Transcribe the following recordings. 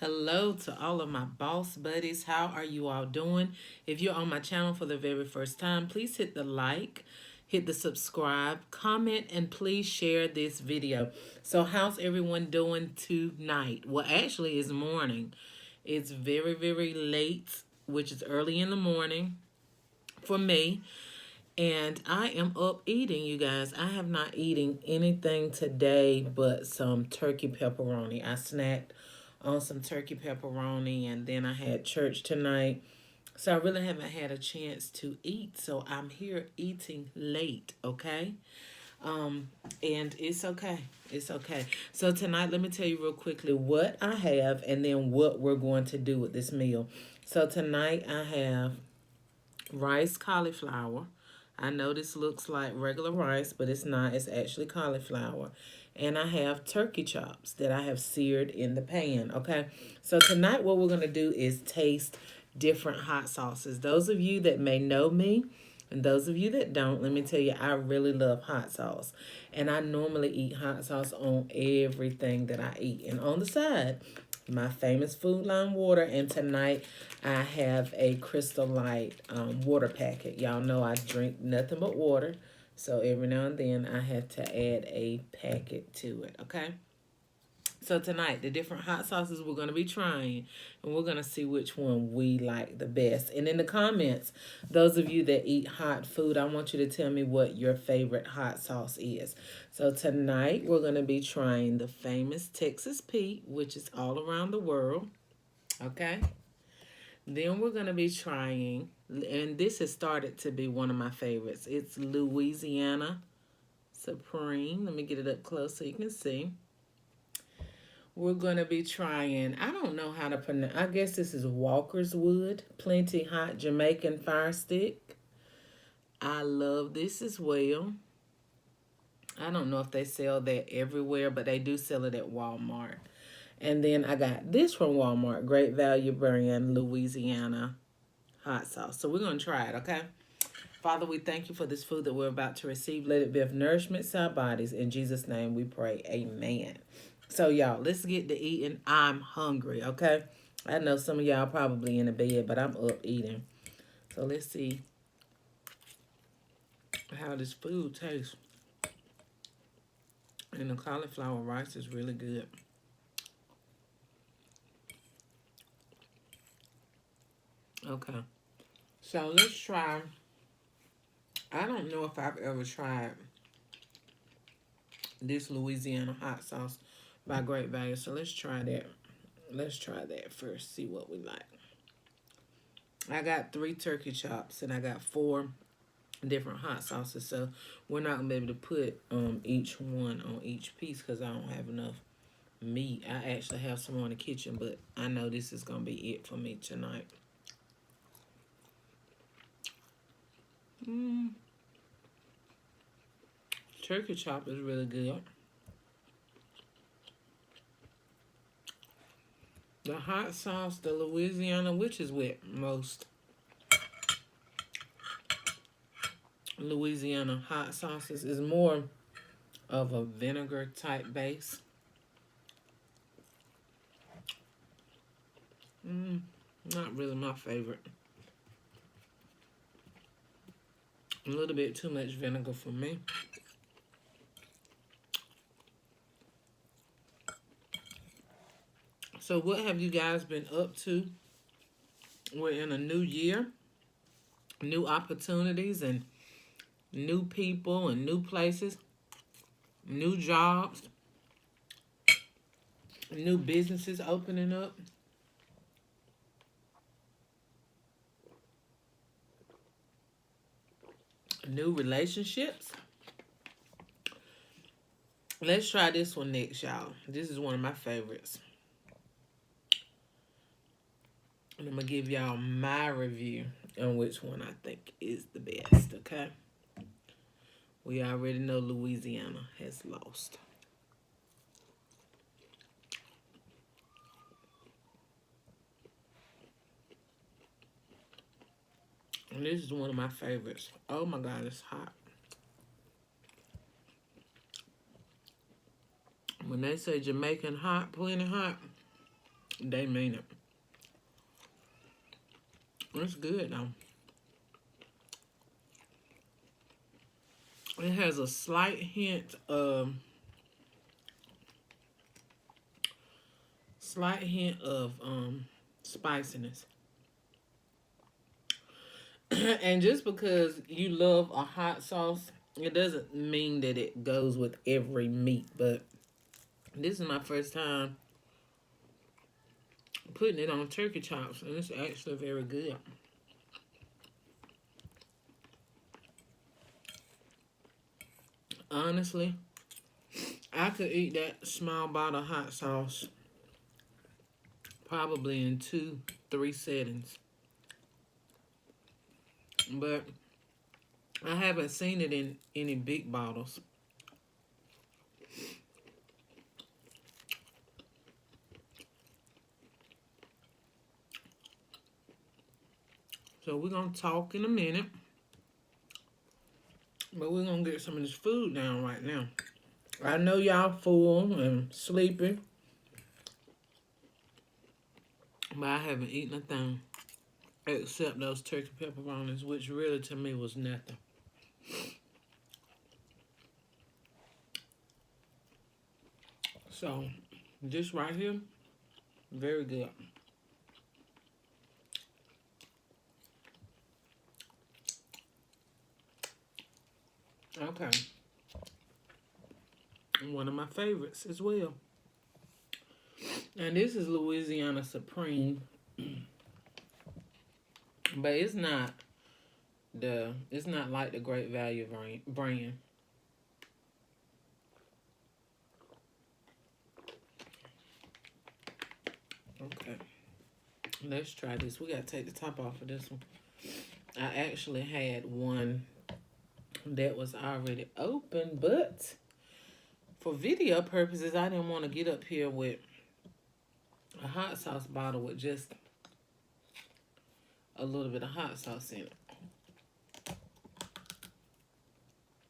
Hello to all of my boss buddies. How are you all doing? If you're on my channel for the very first time, please hit the like, hit the subscribe, comment, and please share this video. So how's everyone doing tonight? Well, actually, it's morning. It's very, very late, which is early in the morning for me. And I am up eating, you guys. I have not eaten anything today but some turkey pepperoni. I snacked on some turkey pepperoni and then I had church tonight. So I really haven't had a chance to eat. So I'm here eating late, okay? Um, and it's okay. It's okay. So tonight, let me tell you real quickly what I have and then what we're going to do with this meal. So tonight I have rice cauliflower. I know this looks like regular rice, but it's not. It's actually cauliflower. And I have turkey chops that I have seared in the pan, okay? So tonight what we're going to do is taste different hot sauces. Those of you that may know me, and those of you that don't, let me tell you, I really love hot sauce. And I normally eat hot sauce on everything that I eat. And on the side, my famous Food Line water. And tonight I have a Crystal Light water packet. Y'all know I drink nothing but water. So every now and then I have to add a packet to it, okay? So tonight, the different hot sauces we're going to be trying, and we're going to see which one we like the best. And in the comments, those of you that eat hot food, I want you to tell me what your favorite hot sauce is. So tonight, we're going to be trying the famous Texas Pete, which is all around the world, okay? Then we're going to be trying, and this has started to be one of my favorites. It's Louisiana Supreme. Let me get it up close so you can see. We're going to be trying, I don't know how to pronounce, I guess this is Walker's Wood, Plenty Hot Jamaican Fire Stick. I love this as well. I don't know if they sell that everywhere, but they do sell it at Walmart. And then I got this from Walmart, Great Value brand, Louisiana hot sauce. So we're going to try it, okay? Father, we thank you for this food that we're about to receive. Let it be of nourishment to our bodies. In Jesus' name we pray. Amen. So, y'all, let's get to eating. I'm hungry, okay? I know some of y'all probably in the bed, but I'm up eating. So, let's see how this food tastes. And the cauliflower rice is really good. Okay. So, let's try. I don't know if I've ever tried this Louisiana hot sauce by Great Value. So, let's try that. Let's try that first, see what we like. I got 3 turkey chops and I got 4 different hot sauces. So we're not going to be able to put each one on each piece because I don't have enough meat. I actually have some in the kitchen, but I know this is going to be it for me tonight. Turkey chop is really good. The hot sauce, the Louisiana, which is with most Louisiana hot sauces, is more of a vinegar type base. Not really my favorite. A little bit too much vinegar for me. So what have you guys been up to? We're in a new year, new opportunities and new people and new places, new jobs, new businesses opening up. New relationships. Let's try this one next, y'all. This is one of my favorites. And I'm going to give y'all my review on which one I think is the best, okay? We already know Louisiana has lost. And this is one of my favorites. Oh my God, it's hot. When they say Jamaican hot, plenty hot, they mean it. It's good though. It has a slight hint of spiciness. And just because you love a hot sauce, it doesn't mean that it goes with every meat. But this is my first time putting it on turkey chops, and it's actually very good. Honestly, I could eat that small bottle of hot sauce probably in 2-3 settings. But I haven't seen it in any big bottles. So we're going to talk in a minute. But we're going to get some of this food down right now. I know y'all full and sleepy. But I haven't eaten a thing except those turkey pepperonis, which really to me was nothing. So, this right here, very good. Okay. One of my favorites as well. And this is Louisiana Supreme. But it's not like the Great Value brand. Okay. Let's try this. We gotta take the top off of this one. I actually had one that was already open, but for video purposes, I didn't want to get up here with a hot sauce bottle with just a little bit of hot sauce in it.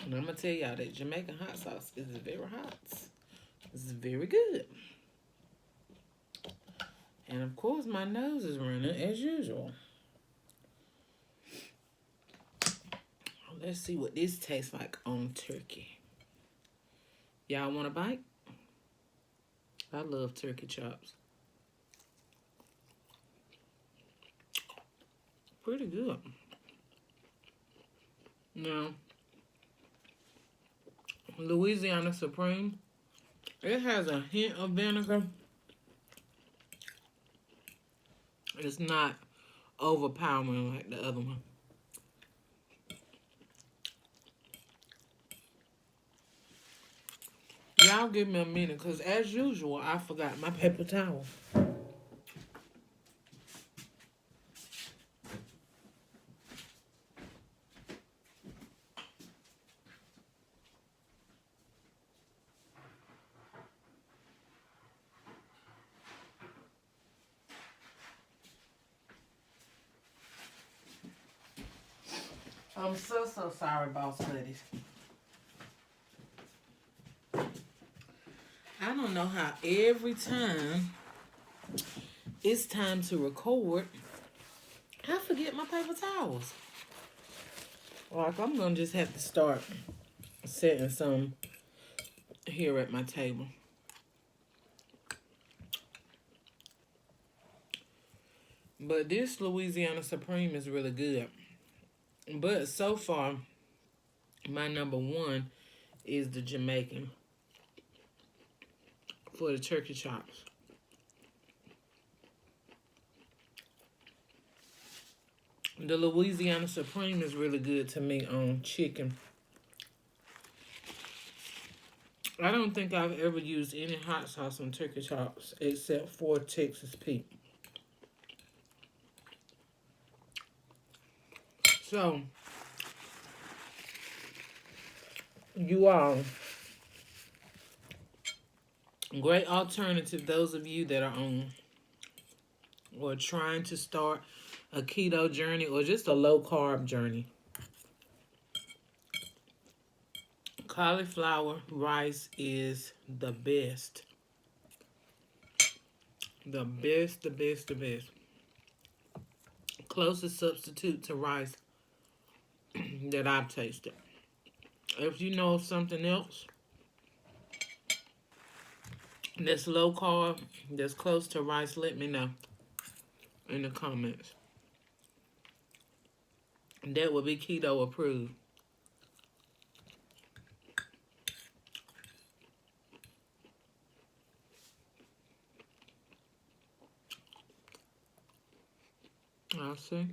And I'm going to tell y'all that Jamaican hot sauce is very hot. It's very good. And of course, my nose is running as usual. Let's see what this tastes like on turkey. Y'all want a bite? I love turkey chops. Pretty good. Now, Louisiana Supreme, it has a hint of vinegar. It's not overpowering like the other one. Y'all give me a minute, because as usual, I forgot my paper towel. I'm so sorry, boss ladies. I don't know how every time it's time to record, I forget my paper towels. Like, I'm going to just have to start setting some here at my table. But this Louisiana Supreme is really good. But so far, my number one is the Jamaican for the turkey chops. The Louisiana Supreme is really good to me on chicken. I don't think I've ever used any hot sauce on turkey chops except for Texas Pete. So, you all, great alternative, those of you that are on or trying to start a keto journey or just a low carb journey. Cauliflower rice is the best. The best, the best, the best. Closest substitute to rice that I've tasted. If you know of something else that's low carb, that's close to rice, let me know in the comments. That would be keto approved. I'll see.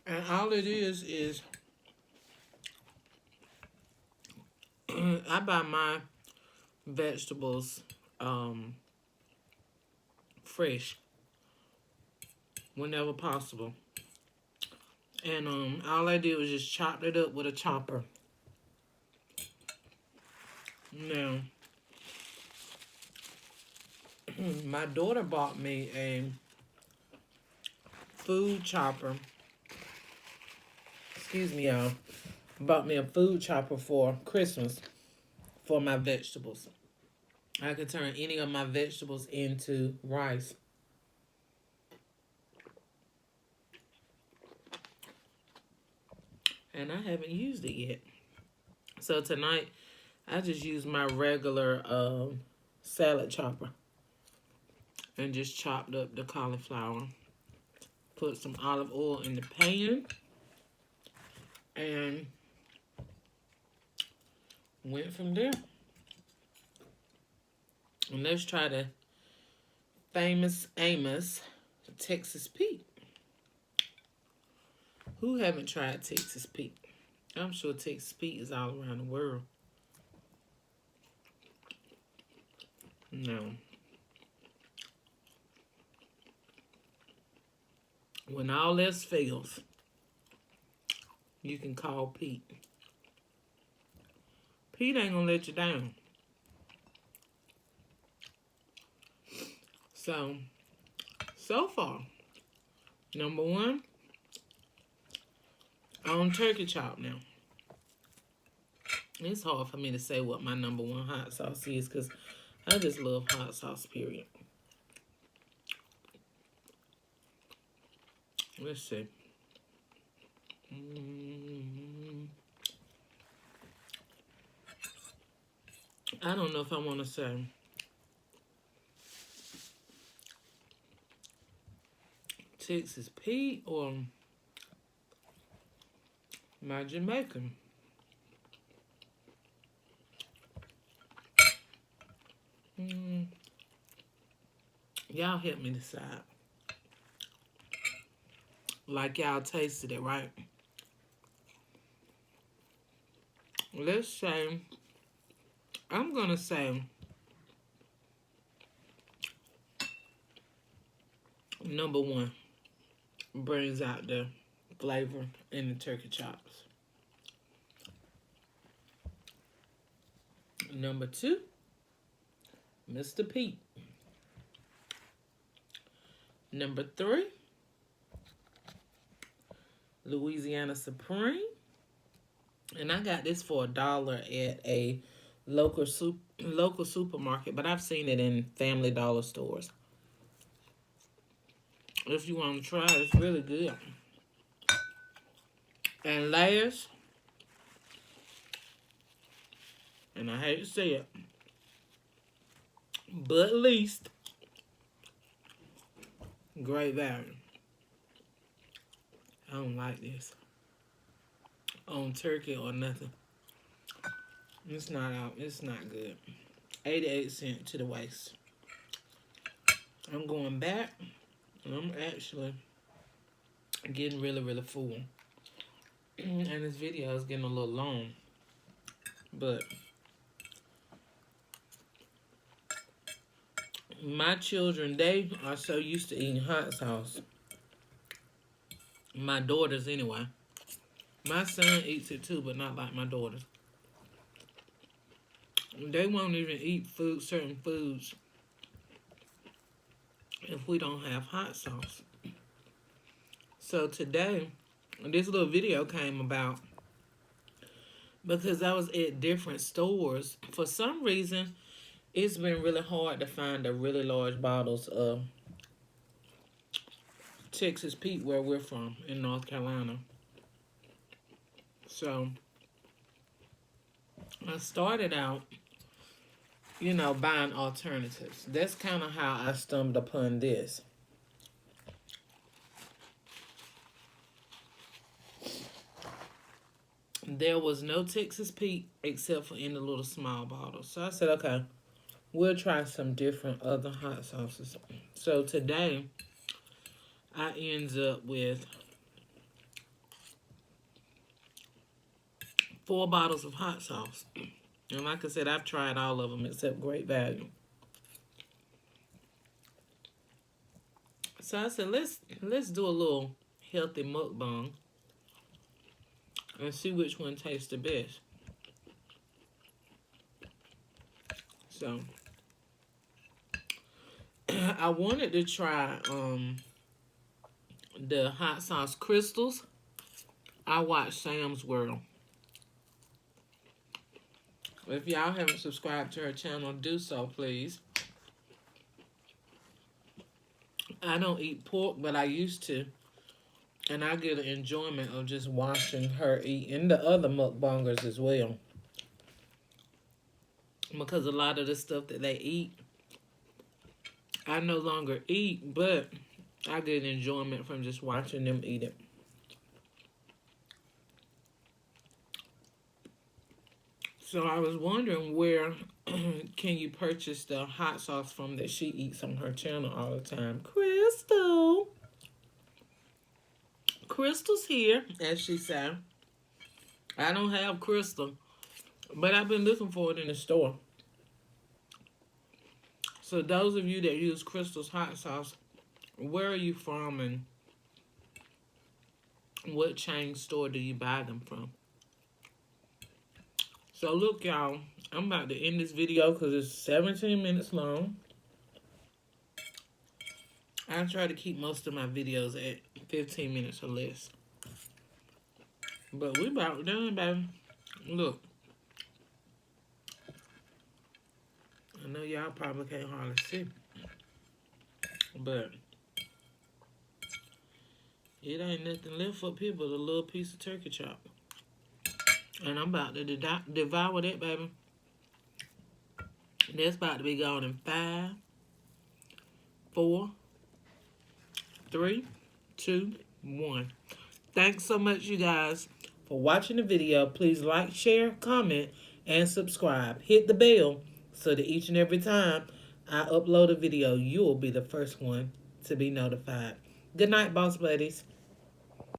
And all it is I buy my vegetables fresh whenever possible. And all I did was just chop it up with a chopper. Now, my daughter bought me a food chopper. Excuse me, y'all. Bought me a food chopper for Christmas for my vegetables. I could turn any of my vegetables into rice. And I haven't used it yet. So tonight, I just used my regular salad chopper. And just chopped up the cauliflower. Put some olive oil in the pan. And went from there. And let's try the famous Amos Texas Pete. Who haven't tried Texas Pete? I'm sure Texas Pete is all around the world. No. When all else fails, you can call Pete. Pete ain't gonna let you down. So far, number one, on turkey chop now. It's hard for me to say what my number one hot sauce is because I just love hot sauce, period. Let's see. I don't know if I want to say Texas Pete or my Jamaican. Y'all help me decide. Like y'all tasted it, right? Let's say, I'm gonna say number one brings out the flavor in the turkey chops. Number two, Mr. Pete. Number three, Louisiana Supreme. And I got this for $1 at a local supermarket, but I've seen it in Family Dollar stores. If you want to try it, it's really good. And last, and I hate to say it, but least, Great Value. I don't like this on turkey or nothing. It's not out. It's not good. 88 cents to the waist. I'm going back. I'm actually getting really, really full. And this video is getting a little long. But my children, they are so used to eating hot sauce. My daughters anyway. My son eats it too, but not like my daughters. They won't even eat certain foods if we don't have hot sauce. So today, this little video came about because I was at different stores. For some reason, It's been really hard to find the really large bottles of Texas Pete where we're from in North Carolina. So I started out, buying alternatives. That's kind of how I stumbled upon this. There was no Texas Pete except for in the little small bottles. So I said, okay, we'll try some different other hot sauces. So today, I ends up with 4 bottles of hot sauce. And like I said, I've tried all of them except Great Value. So I said, let's do a little healthy mukbang and see which one tastes the best. So I wanted to try the hot sauce crystals. I watched Sam's World. If y'all haven't subscribed to her channel, do so, please. I don't eat pork, but I used to. And I get an enjoyment of just watching her eat, and the other mukbangers as well. Because a lot of the stuff that they eat, I no longer eat, but I get enjoyment from just watching them eat it. So I was wondering where can you purchase the hot sauce from that she eats on her channel all the time. Crystal. Crystal's here, as she said. I don't have Crystal, but I've been looking for it in the store. So those of you that use Crystal's hot sauce, where are you from and what chain store do you buy them from? So look, y'all, I'm about to end this video because it's 17 minutes long. I try to keep most of my videos at 15 minutes or less. But we about done, baby. Look. I know y'all probably can't hardly see. But it ain't nothing left for people, a little piece of turkey chop. And I'm about to devour that, baby. That's about to be gone in 5, 4, 3, 2, 1. Thanks so much, you guys, for watching the video. Please like, share, comment, and subscribe. Hit the bell so that each and every time I upload a video, you will be the first one to be notified. Good night, boss buddies.